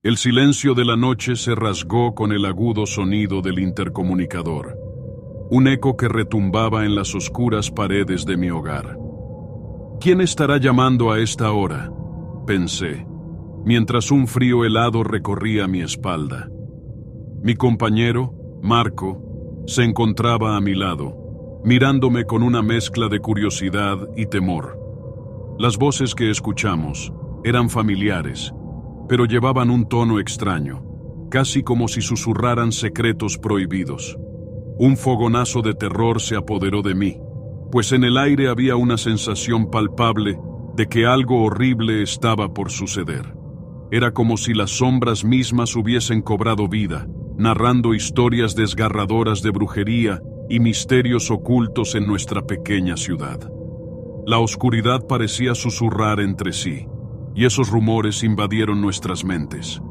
El silencio de la noche se rasgó con el agudo sonido del intercomunicador, un eco que retumbaba en las oscuras paredes de mi hogar. ¿Quién estará llamando a esta hora?, pensé, mientras un frío helado recorría mi espalda. Mi compañero, Marco, se encontraba a mi lado, mirándome con una mezcla de curiosidad y temor. Las voces que escuchamos eran familiares, pero llevaban un tono extraño, casi como si susurraran secretos prohibidos. Un fogonazo de terror se apoderó de mí, pues en el aire había una sensación palpable de que algo horrible estaba por suceder. Era como si las sombras mismas hubiesen cobrado vida, narrando historias desgarradoras de brujería y misterios ocultos en nuestra pequeña ciudad. La oscuridad parecía susurrar entre sí, y esos rumores invadieron nuestras mentes.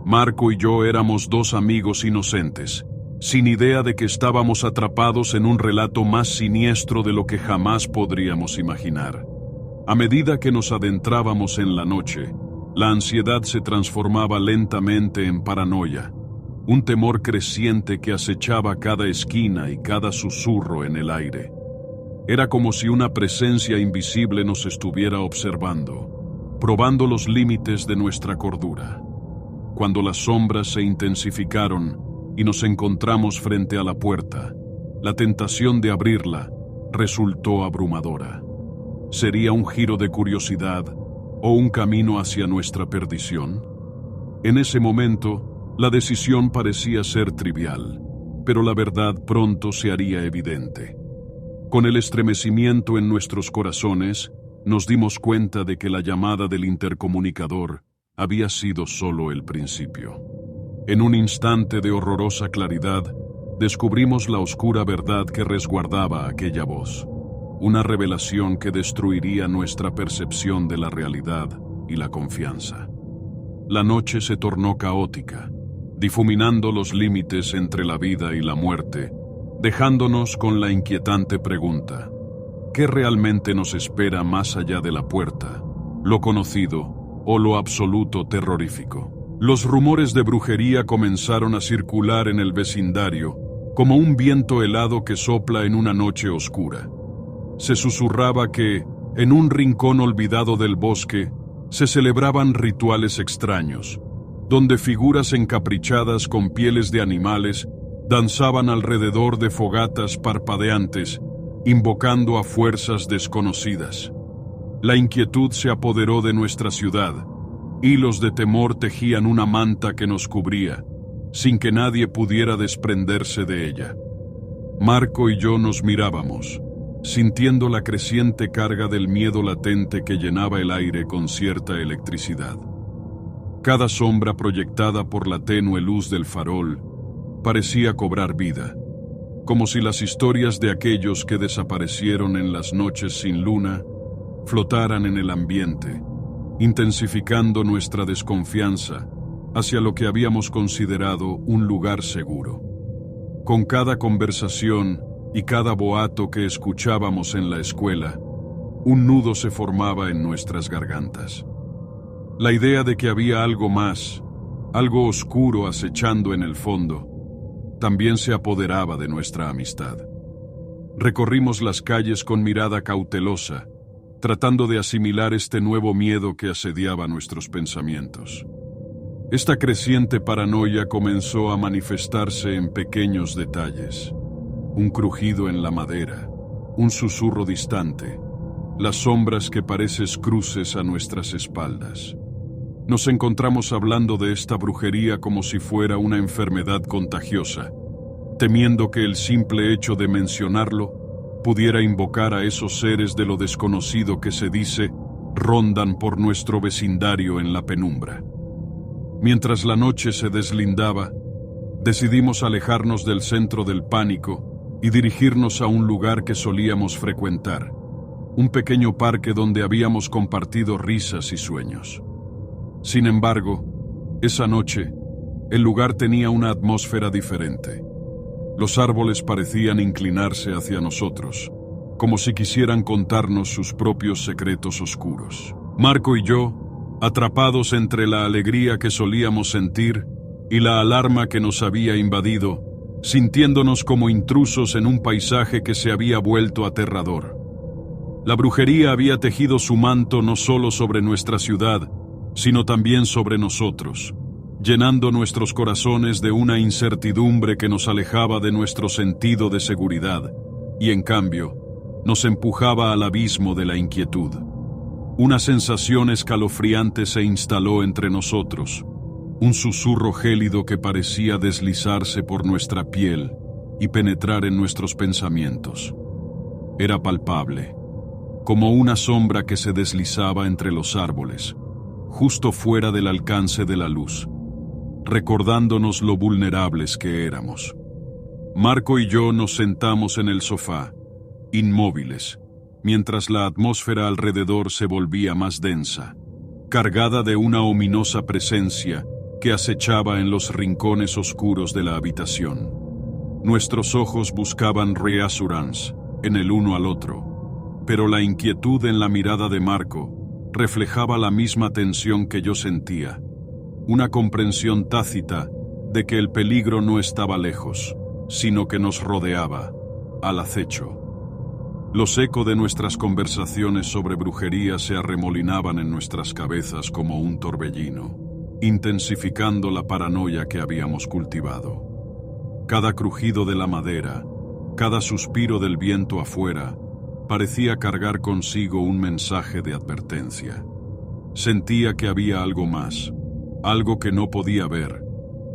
Marco y yo éramos dos amigos inocentes, sin idea de que estábamos atrapados en un relato más siniestro de lo que jamás podríamos imaginar. A medida que nos adentrábamos en la noche, la ansiedad se transformaba lentamente en paranoia, un temor creciente que acechaba cada esquina y cada susurro en el aire. Era como si una presencia invisible nos estuviera observando, probando los límites de nuestra cordura. Cuando las sombras se intensificaron y nos encontramos frente a la puerta, la tentación de abrirla resultó abrumadora. ¿Sería un giro de curiosidad o un camino hacia nuestra perdición? En ese momento, la decisión parecía ser trivial, pero la verdad pronto se haría evidente. Con el estremecimiento en nuestros corazones, nos dimos cuenta de que la llamada del intercomunicador había sido solo el principio. En un instante de horrorosa claridad, descubrimos la oscura verdad que resguardaba aquella voz. Una revelación que destruiría nuestra percepción de la realidad y la confianza. La noche se tornó caótica, difuminando los límites entre la vida y la muerte, dejándonos con la inquietante pregunta: ¿qué realmente nos espera más allá de la puerta, lo conocido o lo absoluto terrorífico? Los rumores de brujería comenzaron a circular en el vecindario, como un viento helado que sopla en una noche oscura. Se susurraba que, en un rincón olvidado del bosque, se celebraban rituales extraños, donde figuras encaprichadas con pieles de animales danzaban alrededor de fogatas parpadeantes, invocando a fuerzas desconocidas. La inquietud se apoderó de nuestra ciudad. Hilos de temor tejían una manta que nos cubría, sin que nadie pudiera desprenderse de ella. Marco y yo nos mirábamos, sintiendo la creciente carga del miedo latente que llenaba el aire con cierta electricidad. Cada sombra proyectada por la tenue luz del farol parecía cobrar vida, como si las historias de aquellos que desaparecieron en las noches sin luna flotaran en el ambiente, intensificando nuestra desconfianza hacia lo que habíamos considerado un lugar seguro. Con cada conversación y cada boato que escuchábamos en la escuela, un nudo se formaba en nuestras gargantas. La idea de que había algo más, algo oscuro acechando en el fondo, también se apoderaba de nuestra amistad. Recorrimos las calles con mirada cautelosa, tratando de asimilar este nuevo miedo que asediaba nuestros pensamientos. Esta creciente paranoia comenzó a manifestarse en pequeños detalles. Un crujido en la madera, un susurro distante, las sombras que parecen cruces a nuestras espaldas. Nos encontramos hablando de esta brujería como si fuera una enfermedad contagiosa, temiendo que el simple hecho de mencionarlo pudiera invocar a esos seres de lo desconocido que se dice rondan por nuestro vecindario en la penumbra. Mientras la noche se deslindaba, decidimos alejarnos del centro del pánico y dirigirnos a un lugar que solíamos frecuentar, un pequeño parque donde habíamos compartido risas y sueños. Sin embargo, esa noche, el lugar tenía una atmósfera diferente. Los árboles parecían inclinarse hacia nosotros, como si quisieran contarnos sus propios secretos oscuros. Marco y yo atrapados entre la alegría que solíamos sentir y la alarma que nos había invadido, sintiéndonos como intrusos en un paisaje que se había vuelto aterrador. La brujería había tejido su manto no solo sobre nuestra ciudad, sino también sobre nosotros, llenando nuestros corazones de una incertidumbre que nos alejaba de nuestro sentido de seguridad, y en cambio, nos empujaba al abismo de la inquietud. Una sensación escalofriante se instaló entre nosotros, un susurro gélido que parecía deslizarse por nuestra piel y penetrar en nuestros pensamientos. Era palpable, como una sombra que se deslizaba entre los árboles, justo fuera del alcance de la luz, recordándonos lo vulnerables que éramos. Marco y yo nos sentamos en el sofá, inmóviles, mientras la atmósfera alrededor se volvía más densa, cargada de una ominosa presencia que acechaba en los rincones oscuros de la habitación. Nuestros ojos buscaban reassurance en el uno al otro, pero la inquietud en la mirada de Marco reflejaba la misma tensión que yo sentía, una comprensión tácita de que el peligro no estaba lejos, sino que nos rodeaba, al acecho. Los ecos de nuestras conversaciones sobre brujería se arremolinaban en nuestras cabezas como un torbellino, intensificando la paranoia que habíamos cultivado. Cada crujido de la madera, cada suspiro del viento afuera, parecía cargar consigo un mensaje de advertencia. Sentía que había algo más, algo que no podía ver,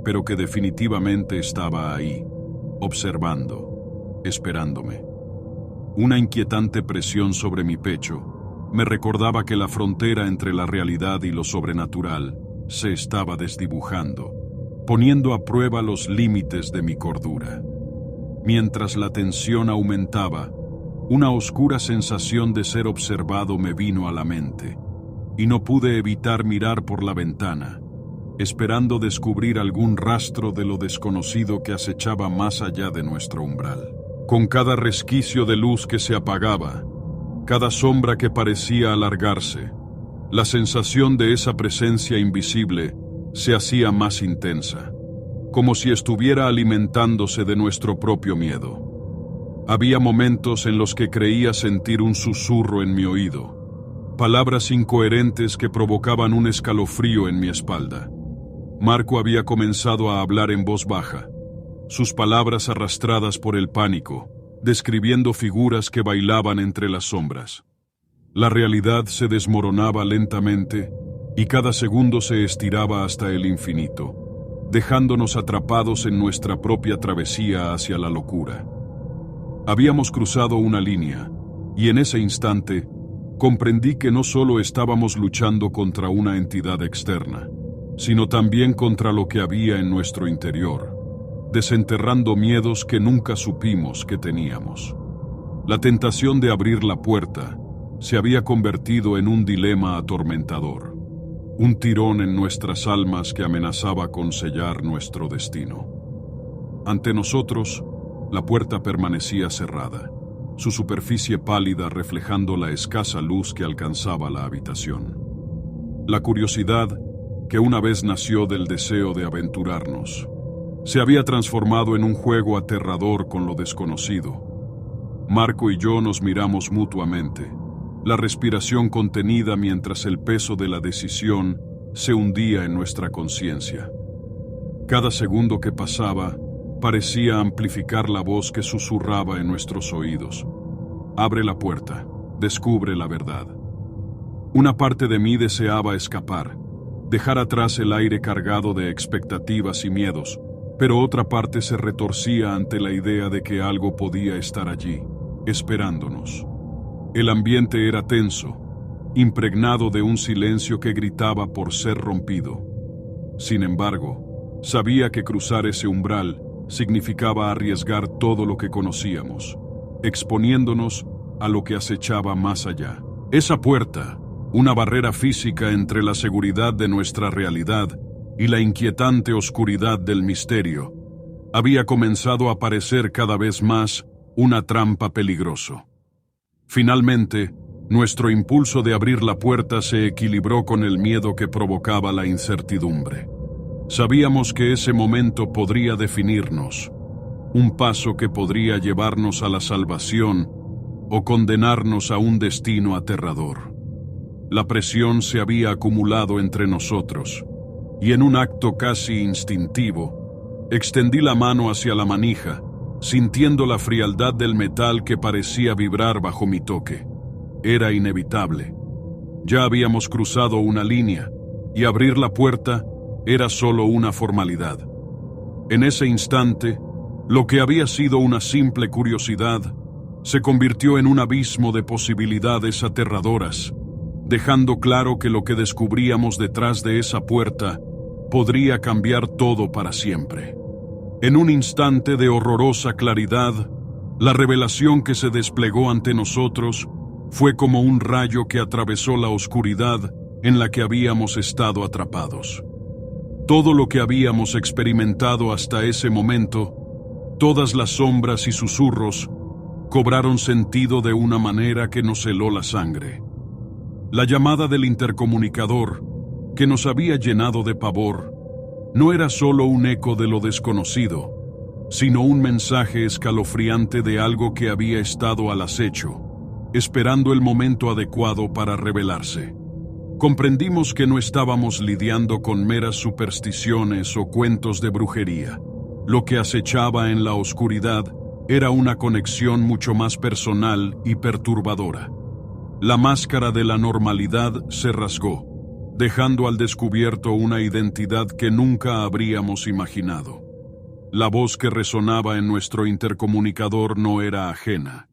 pero que definitivamente estaba ahí, observando, esperándome. Una inquietante presión sobre mi pecho me recordaba que la frontera entre la realidad y lo sobrenatural se estaba desdibujando, poniendo a prueba los límites de mi cordura. Mientras la tensión aumentaba, una oscura sensación de ser observado me vino a la mente, y no pude evitar mirar por la ventana, esperando descubrir algún rastro de lo desconocido que acechaba más allá de nuestro umbral. Con cada resquicio de luz que se apagaba, cada sombra que parecía alargarse, la sensación de esa presencia invisible se hacía más intensa, como si estuviera alimentándose de nuestro propio miedo. Había momentos en los que creía sentir un susurro en mi oído, palabras incoherentes que provocaban un escalofrío en mi espalda. Marco había comenzado a hablar en voz baja, sus palabras arrastradas por el pánico, describiendo figuras que bailaban entre las sombras. La realidad se desmoronaba lentamente y cada segundo se estiraba hasta el infinito, dejándonos atrapados en nuestra propia travesía hacia la locura. Habíamos cruzado una línea, y en ese instante comprendí que no solo estábamos luchando contra una entidad externa, sino también contra lo que había en nuestro interior, desenterrando miedos que nunca supimos que teníamos. La tentación de abrir la puerta se había convertido en un dilema atormentador, un tirón en nuestras almas que amenazaba con sellar nuestro destino. Ante nosotros, la puerta permanecía cerrada, su superficie pálida reflejando la escasa luz que alcanzaba la habitación. La curiosidad, que una vez nació del deseo de aventurarnos, se había transformado en un juego aterrador con lo desconocido. Marco y yo nos miramos mutuamente, la respiración contenida mientras el peso de la decisión se hundía en nuestra conciencia. Cada segundo que pasaba parecía amplificar la voz que susurraba en nuestros oídos. Abre la puerta, descubre la verdad. Una parte de mí deseaba escapar, dejar atrás el aire cargado de expectativas y miedos, pero otra parte se retorcía ante la idea de que algo podía estar allí, esperándonos. El ambiente era tenso, impregnado de un silencio que gritaba por ser rompido. Sin embargo, sabía que cruzar ese umbral significaba arriesgar todo lo que conocíamos, exponiéndonos a lo que acechaba más allá. Esa puerta, una barrera física entre la seguridad de nuestra realidad y la inquietante oscuridad del misterio, había comenzado a parecer cada vez más una trampa peligrosa. Finalmente, Nuestro impulso de abrir la puerta se equilibró con el miedo que provocaba la incertidumbre. Sabíamos que ese momento podría definirnos, un paso que podría llevarnos a la salvación o condenarnos a un destino aterrador. La presión se había acumulado entre nosotros, y en un acto casi instintivo, extendí la mano hacia la manija, sintiendo la frialdad del metal que parecía vibrar bajo mi toque. Era inevitable. Ya habíamos cruzado una línea, y abrir la puerta era solo una formalidad. En ese instante, lo que había sido una simple curiosidad se convirtió en un abismo de posibilidades aterradoras, dejando claro que lo que descubríamos detrás de esa puerta podría cambiar todo para siempre. En un instante de horrorosa claridad, la revelación que se desplegó ante nosotros fue como un rayo que atravesó la oscuridad en la que habíamos estado atrapados. Todo lo que habíamos experimentado hasta ese momento, todas las sombras y susurros, cobraron sentido de una manera que nos heló la sangre. La llamada del intercomunicador, que nos había llenado de pavor, no era solo un eco de lo desconocido, sino un mensaje escalofriante de algo que había estado al acecho, esperando el momento adecuado para revelarse. Comprendimos que no estábamos lidiando con meras supersticiones o cuentos de brujería. Lo que acechaba en la oscuridad era una conexión mucho más personal y perturbadora. La máscara de la normalidad se rasgó, dejando al descubierto una identidad que nunca habríamos imaginado. La voz que resonaba en nuestro intercomunicador no era ajena,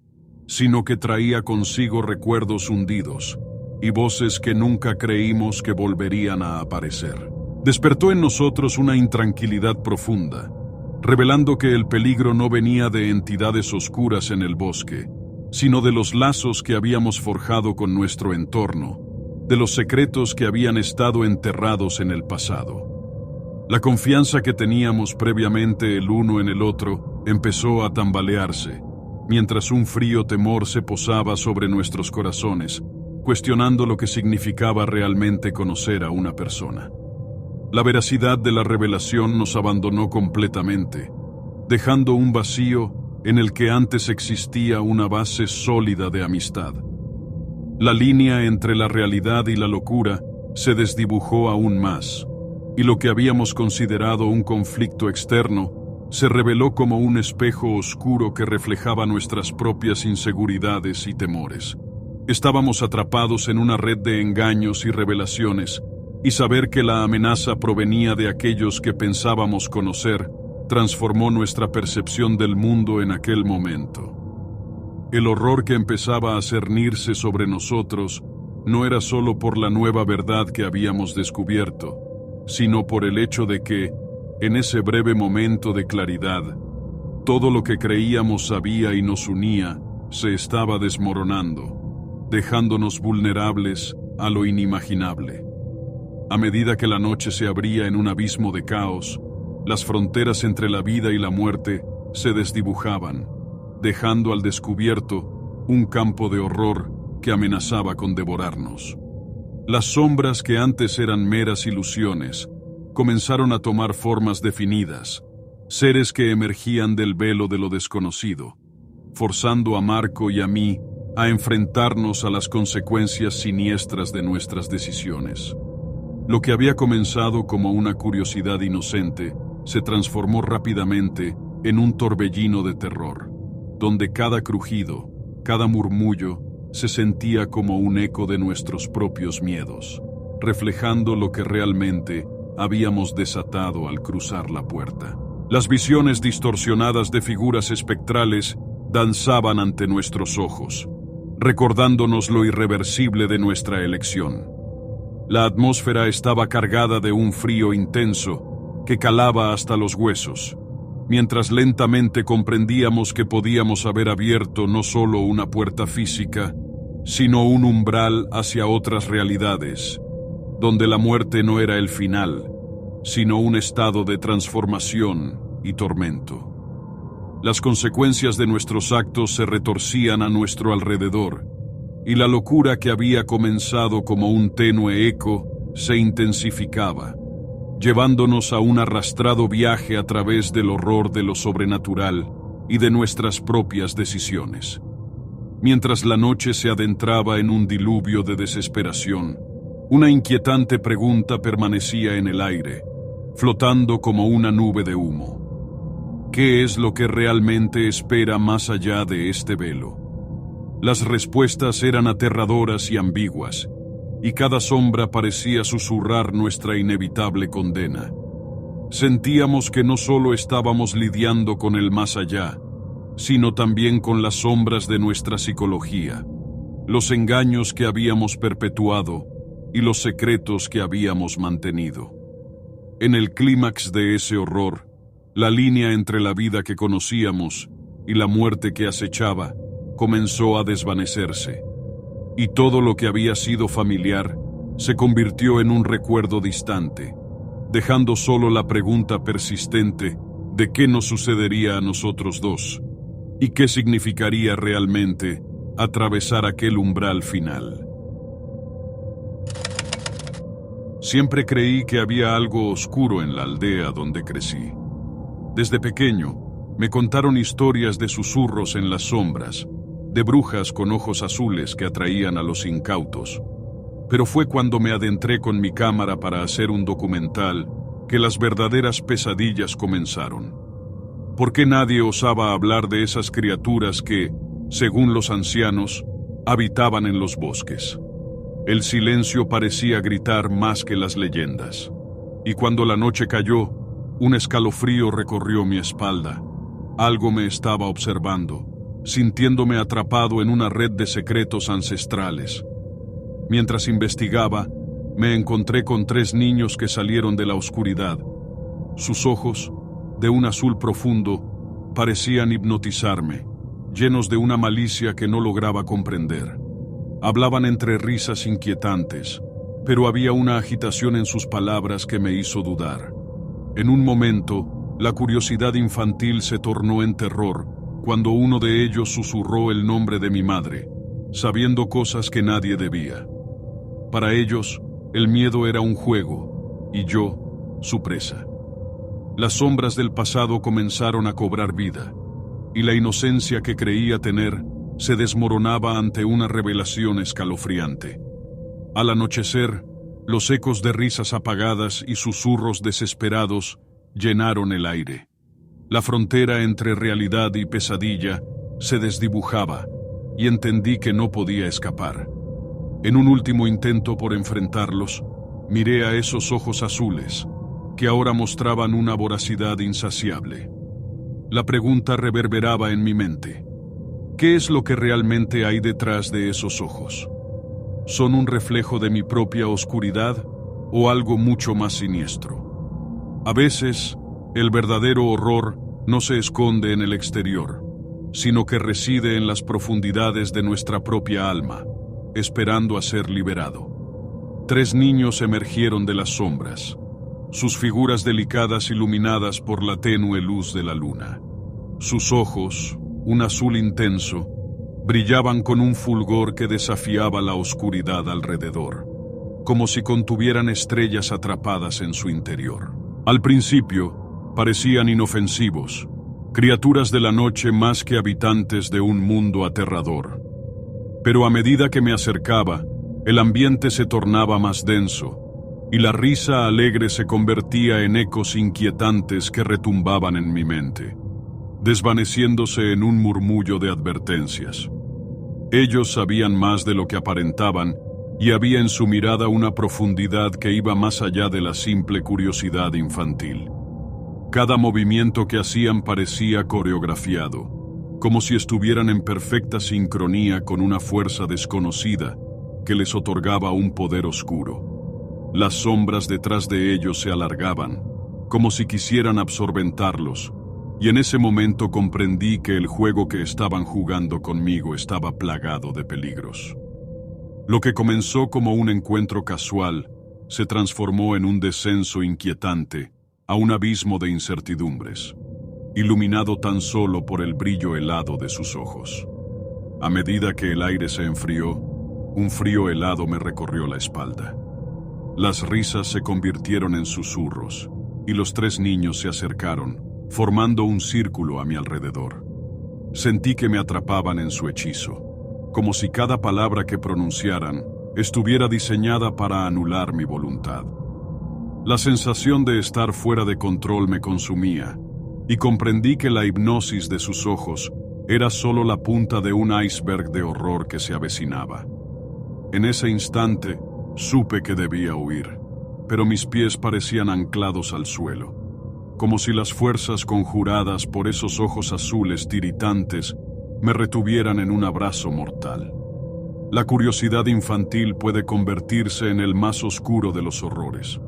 sino que traía consigo recuerdos hundidos y voces que nunca creímos que volverían a aparecer. Despertó en nosotros una intranquilidad profunda, revelando que el peligro no venía de entidades oscuras en el bosque, sino de los lazos que habíamos forjado con nuestro entorno, de los secretos que habían estado enterrados en el pasado. La confianza que teníamos previamente el uno en el otro empezó a tambalearse, mientras un frío temor se posaba sobre nuestros corazones, cuestionando lo que significaba realmente conocer a una persona. La veracidad de la revelación nos abandonó completamente, dejando un vacío en el que antes existía una base sólida de amistad. La línea entre la realidad y la locura se desdibujó aún más, y lo que habíamos considerado un conflicto externo se reveló como un espejo oscuro que reflejaba nuestras propias inseguridades y temores. Estábamos atrapados en una red de engaños y revelaciones, y saber que la amenaza provenía de aquellos que pensábamos conocer transformó nuestra percepción del mundo en aquel momento. El horror que empezaba a cernirse sobre nosotros no era solo por la nueva verdad que habíamos descubierto, sino por el hecho de que, en ese breve momento de claridad, todo lo que creíamos sabía y nos unía se estaba desmoronando, dejándonos vulnerables a lo inimaginable. A medida que la noche se abría en un abismo de caos, las fronteras entre la vida y la muerte se desdibujaban, dejando al descubierto un campo de horror que amenazaba con devorarnos. Las sombras que antes eran meras ilusiones comenzaron a tomar formas definidas, seres que emergían del velo de lo desconocido, forzando a Marco y a mí a enfrentarnos a las consecuencias siniestras de nuestras decisiones. Lo que había comenzado como una curiosidad inocente se transformó rápidamente en un torbellino de terror, donde cada crujido, cada murmullo, se sentía como un eco de nuestros propios miedos, reflejando lo que realmente habíamos desatado al cruzar la puerta. Las visiones distorsionadas de figuras espectrales danzaban ante nuestros ojos, recordándonos lo irreversible de nuestra elección. La atmósfera estaba cargada de un frío intenso que calaba hasta los huesos, mientras lentamente comprendíamos que podíamos haber abierto no solo una puerta física, sino un umbral hacia otras realidades, donde la muerte no era el final, sino un estado de transformación y tormento. Las consecuencias de nuestros actos se retorcían a nuestro alrededor, y la locura que había comenzado como un tenue eco se intensificaba, llevándonos a un arrastrado viaje a través del horror de lo sobrenatural y de nuestras propias decisiones. Mientras la noche se adentraba en un diluvio de desesperación, una inquietante pregunta permanecía en el aire, flotando como una nube de humo. ¿Qué es lo que realmente espera más allá de este velo? Las respuestas eran aterradoras y ambiguas, y cada sombra parecía susurrar nuestra inevitable condena. Sentíamos que no solo estábamos lidiando con el más allá, sino también con las sombras de nuestra psicología, los engaños que habíamos perpetuado y los secretos que habíamos mantenido. En el clímax de ese horror, la línea entre la vida que conocíamos y la muerte que acechaba comenzó a desvanecerse, y todo lo que había sido familiar se convirtió en un recuerdo distante, dejando solo la pregunta persistente de qué nos sucedería a nosotros dos, y qué significaría realmente atravesar aquel umbral final. Siempre creí que había algo oscuro en la aldea donde crecí. Desde pequeño, me contaron historias de susurros en las sombras, de brujas con ojos azules que atraían a los incautos. Pero fue cuando me adentré con mi cámara para hacer un documental que las verdaderas pesadillas comenzaron. ¿Por qué nadie osaba hablar de esas criaturas que, según los ancianos, habitaban en los bosques? El silencio parecía gritar más que las leyendas, y cuando la noche cayó, un escalofrío recorrió mi espalda. Algo me estaba observando, sintiéndome atrapado en una red de secretos ancestrales. Mientras investigaba, me encontré con 3 niños que salieron de la oscuridad. Sus ojos, de un azul profundo, parecían hipnotizarme, llenos de una malicia que no lograba comprender. Hablaban entre risas inquietantes, pero había una agitación en sus palabras que me hizo dudar. En un momento, la curiosidad infantil se tornó en terror cuando uno de ellos susurró el nombre de mi madre, sabiendo cosas que nadie debía. Para ellos, el miedo era un juego, y yo, su presa. Las sombras del pasado comenzaron a cobrar vida, y la inocencia que creía tener se desmoronaba ante una revelación escalofriante. Al anochecer, los ecos de risas apagadas y susurros desesperados llenaron el aire. La frontera entre realidad y pesadilla se desdibujaba, y entendí que no podía escapar. En un último intento por enfrentarlos, miré a esos ojos azules, que ahora mostraban una voracidad insaciable. La pregunta reverberaba en mi mente. ¿Qué es lo que realmente hay detrás de esos ojos? ¿Son un reflejo de mi propia oscuridad o algo mucho más siniestro? A veces, el verdadero horror no se esconde en el exterior, sino que reside en las profundidades de nuestra propia alma, esperando a ser liberado. 3 niños emergieron de las sombras, sus figuras delicadas iluminadas por la tenue luz de la luna. Sus ojos, un azul intenso, brillaban con un fulgor que desafiaba la oscuridad alrededor, como si contuvieran estrellas atrapadas en su interior. Al principio, parecían inofensivos, criaturas de la noche más que habitantes de un mundo aterrador. Pero a medida que me acercaba, el ambiente se tornaba más denso, y la risa alegre se convertía en ecos inquietantes que retumbaban en mi mente, desvaneciéndose en un murmullo de advertencias. Ellos sabían más de lo que aparentaban, y había en su mirada una profundidad que iba más allá de la simple curiosidad infantil. Cada movimiento que hacían parecía coreografiado, como si estuvieran en perfecta sincronía con una fuerza desconocida que les otorgaba un poder oscuro. Las sombras detrás de ellos se alargaban, como si quisieran absorbentarlos, y en ese momento comprendí que el juego que estaban jugando conmigo estaba plagado de peligros. Lo que comenzó como un encuentro casual se transformó en un descenso inquietante a un abismo de incertidumbres, iluminado tan solo por el brillo helado de sus ojos. A medida que el aire se enfrió, Un frío helado me recorrió la espalda. Las risas se convirtieron en susurros, y los 3 niños se acercaron, formando un círculo a mi alrededor. Sentí que me atrapaban en su hechizo, como si cada palabra que pronunciaran estuviera diseñada para anular mi voluntad. La sensación de estar fuera de control me consumía, y comprendí que la hipnosis de sus ojos era solo la punta de un iceberg de horror que se avecinaba. En ese instante, supe que debía huir, pero mis pies parecían anclados al suelo, como si las fuerzas conjuradas por esos ojos azules tiritantes me retuvieran en un abrazo mortal. La curiosidad infantil puede convertirse en el más oscuro de los horrores.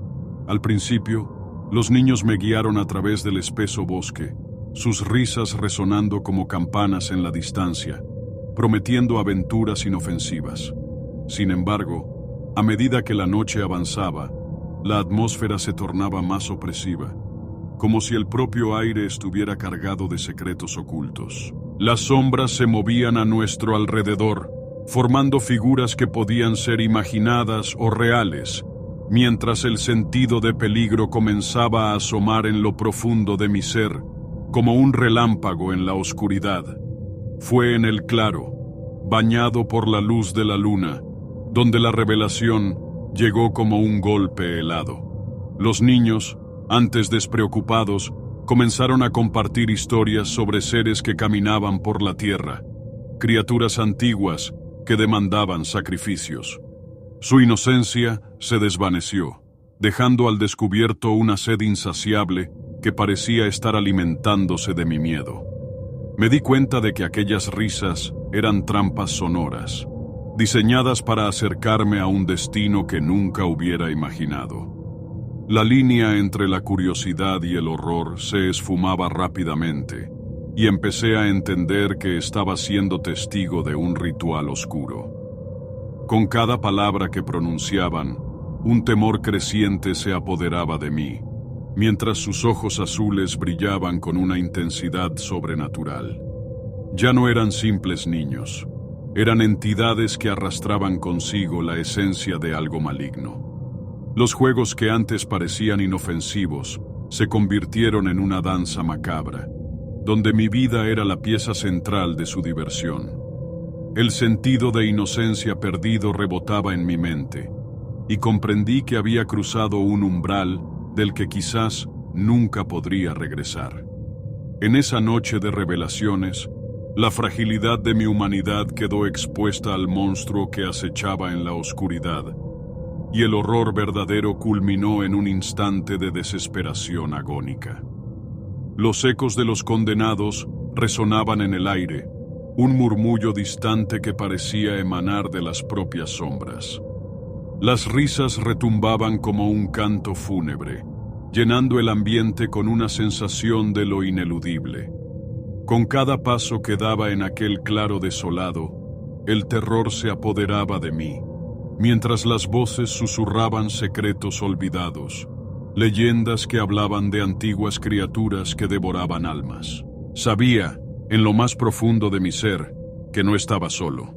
Al principio, los niños me guiaron a través del espeso bosque, sus risas resonando como campanas en la distancia, prometiendo aventuras inofensivas. Sin embargo, a medida que la noche avanzaba, la atmósfera se tornaba más opresiva, como si el propio aire estuviera cargado de secretos ocultos. Las sombras se movían a nuestro alrededor, formando figuras que podían ser imaginadas o reales, mientras el sentido de peligro comenzaba a asomar en lo profundo de mi ser, como un relámpago en la oscuridad. Fue en el claro, bañado por la luz de la luna, donde la revelación llegó como un golpe helado. Los niños, antes despreocupados, comenzaron a compartir historias sobre seres que caminaban por la tierra, criaturas antiguas que demandaban sacrificios. Su inocencia se desvaneció, dejando al descubierto una sed insaciable que parecía estar alimentándose de mi miedo. Me di cuenta de que aquellas risas eran trampas sonoras, diseñadas para acercarme a un destino que nunca hubiera imaginado. La línea entre la curiosidad y el horror se esfumaba rápidamente, y empecé a entender que estaba siendo testigo de un ritual oscuro. Con cada palabra que pronunciaban, un temor creciente se apoderaba de mí, mientras sus ojos azules brillaban con una intensidad sobrenatural. Ya no eran simples niños. Eran entidades que arrastraban consigo la esencia de algo maligno. Los juegos que antes parecían inofensivos se convirtieron en una danza macabra, donde mi vida era la pieza central de su diversión. El sentido de inocencia perdido rebotaba en mi mente, y comprendí que había cruzado un umbral del que quizás nunca podría regresar. En esa noche de revelaciones, la fragilidad de mi humanidad quedó expuesta al monstruo que acechaba en la oscuridad, y el horror verdadero culminó en un instante de desesperación agónica. Los ecos de los condenados resonaban en el aire, un murmullo distante que parecía emanar de las propias sombras. Las risas retumbaban como un canto fúnebre, llenando el ambiente con una sensación de lo ineludible. Con cada paso que daba en aquel claro desolado, el terror se apoderaba de mí, mientras las voces susurraban secretos olvidados, leyendas que hablaban de antiguas criaturas que devoraban almas. Sabía, en lo más profundo de mi ser, que no estaba solo.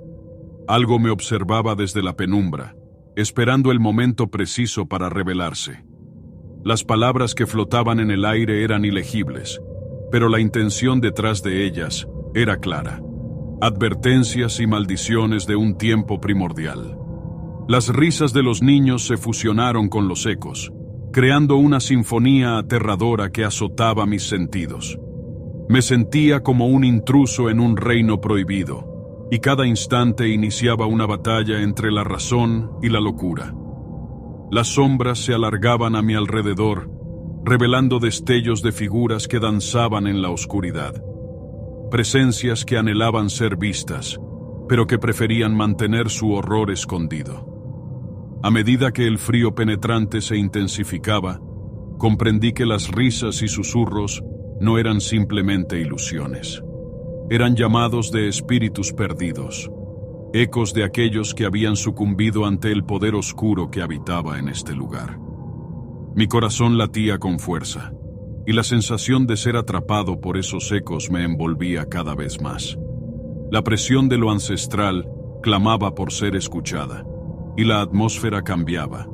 Algo me observaba desde la penumbra, esperando el momento preciso para revelarse. Las palabras que flotaban en el aire eran ilegibles, pero la intención detrás de ellas era clara. Advertencias y maldiciones de un tiempo primordial. Las risas de los niños se fusionaron con los ecos, creando una sinfonía aterradora que azotaba mis sentidos. Me sentía como un intruso en un reino prohibido, y cada instante iniciaba una batalla entre la razón y la locura. Las sombras se alargaban a mi alrededor, revelando destellos de figuras que danzaban en la oscuridad. Presencias que anhelaban ser vistas, pero que preferían mantener su horror escondido. A medida que el frío penetrante se intensificaba, comprendí que las risas y susurros no eran simplemente ilusiones. Eran llamados de espíritus perdidos, ecos de aquellos que habían sucumbido ante el poder oscuro que habitaba en este lugar. Mi corazón latía con fuerza, y la sensación de ser atrapado por esos ecos me envolvía cada vez más. La presión de lo ancestral clamaba por ser escuchada, y la atmósfera cambiaba,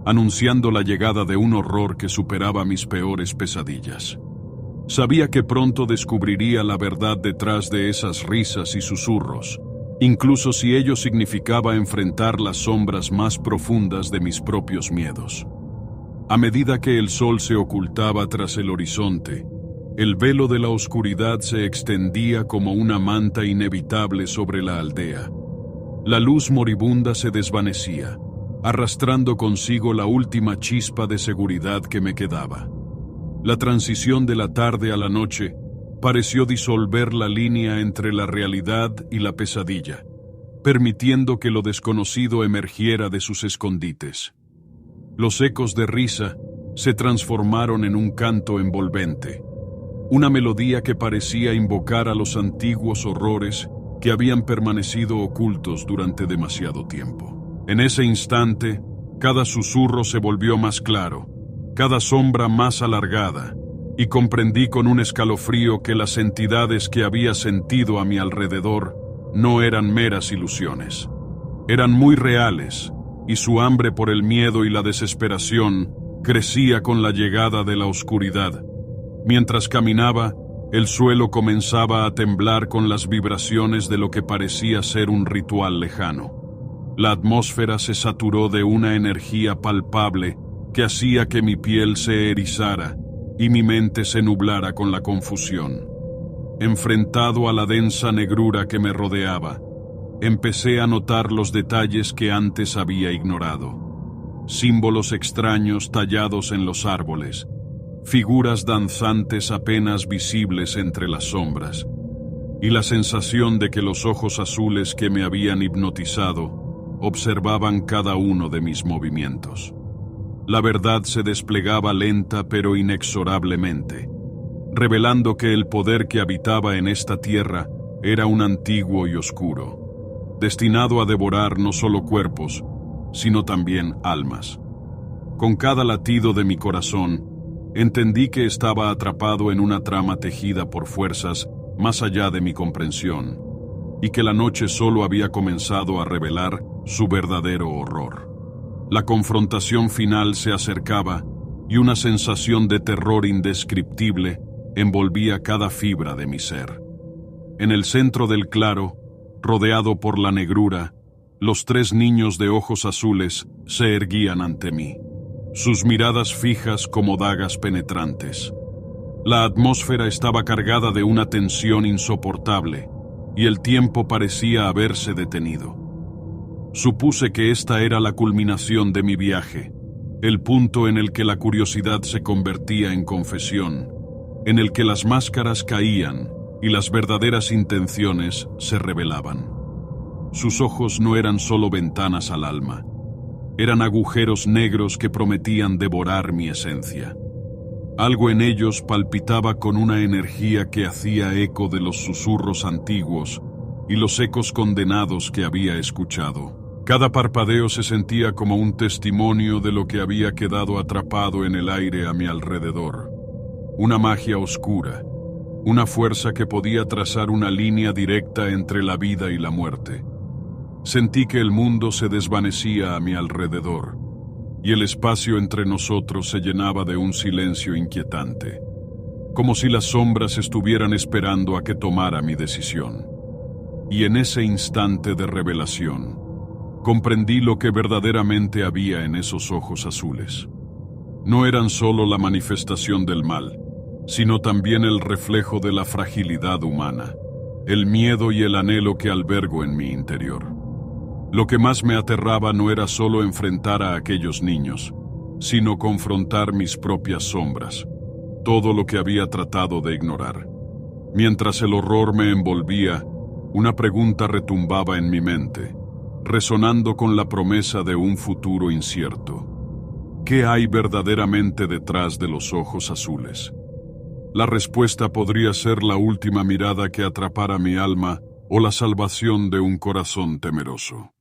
anunciando la llegada de un horror que superaba mis peores pesadillas. Sabía que pronto descubriría la verdad detrás de esas risas y susurros, incluso si ello significaba enfrentar las sombras más profundas de mis propios miedos. A medida que el sol se ocultaba tras el horizonte, el velo de la oscuridad se extendía como una manta inevitable sobre la aldea. La luz moribunda se desvanecía, arrastrando consigo la última chispa de seguridad que me quedaba. La transición de la tarde a la noche pareció disolver la línea entre la realidad y la pesadilla, permitiendo que lo desconocido emergiera de sus escondites. Los ecos de risa se transformaron en un canto envolvente, una melodía que parecía invocar a los antiguos horrores que habían permanecido ocultos durante demasiado tiempo. En ese instante, cada susurro se volvió más claro, cada sombra más alargada, y comprendí con un escalofrío que las entidades que había sentido a mi alrededor no eran meras ilusiones. Eran muy reales, y su hambre por el miedo y la desesperación crecía con la llegada de la oscuridad. Mientras caminaba, el suelo comenzaba a temblar con las vibraciones de lo que parecía ser un ritual lejano. La atmósfera se saturó de una energía palpable que hacía que mi piel se erizara y mi mente se nublara con la confusión. Enfrentado a la densa negrura que me rodeaba, empecé a notar los detalles que antes había ignorado. Símbolos extraños tallados en los árboles, figuras danzantes apenas visibles entre las sombras, y la sensación de que los ojos azules que me habían hipnotizado observaban cada uno de mis movimientos. La verdad se desplegaba lenta pero inexorablemente, revelando que el poder que habitaba en esta tierra era un antiguo y oscuro, destinado a devorar no solo cuerpos, sino también almas. Con cada latido de mi corazón, entendí que estaba atrapado en una trama tejida por fuerzas más allá de mi comprensión, y que la noche solo había comenzado a revelar su verdadero horror. La confrontación final se acercaba, y una sensación de terror indescriptible envolvía cada fibra de mi ser. En el centro del claro, rodeado por la negrura, los 3 niños de ojos azules se erguían ante mí, sus miradas fijas como dagas penetrantes. La atmósfera estaba cargada de una tensión insoportable, y el tiempo parecía haberse detenido. Supuse que esta era la culminación de mi viaje, el punto en el que la curiosidad se convertía en confesión, en el que las máscaras caían y las verdaderas intenciones se revelaban. Sus ojos no eran solo ventanas al alma, eran agujeros negros que prometían devorar mi esencia. Algo en ellos palpitaba con una energía que hacía eco de los susurros antiguos y los ecos condenados que había escuchado. Cada parpadeo se sentía como un testimonio de lo que había quedado atrapado en el aire a mi alrededor. Una magia oscura, una fuerza que podía trazar una línea directa entre la vida y la muerte. Sentí que el mundo se desvanecía a mi alrededor, y el espacio entre nosotros se llenaba de un silencio inquietante, como si las sombras estuvieran esperando a que tomara mi decisión. Y en ese instante de revelación, comprendí lo que verdaderamente había en esos ojos azules. No eran solo la manifestación del mal, sino también el reflejo de la fragilidad humana, el miedo y el anhelo que albergo en mi interior. Lo que más me aterraba no era solo enfrentar a aquellos niños, sino confrontar mis propias sombras, todo lo que había tratado de ignorar. Mientras el horror me envolvía, una pregunta retumbaba en mi mente, resonando con la promesa de un futuro incierto. ¿Qué hay verdaderamente detrás de los ojos azules? La respuesta podría ser la última mirada que atrapara mi alma o la salvación de un corazón temeroso.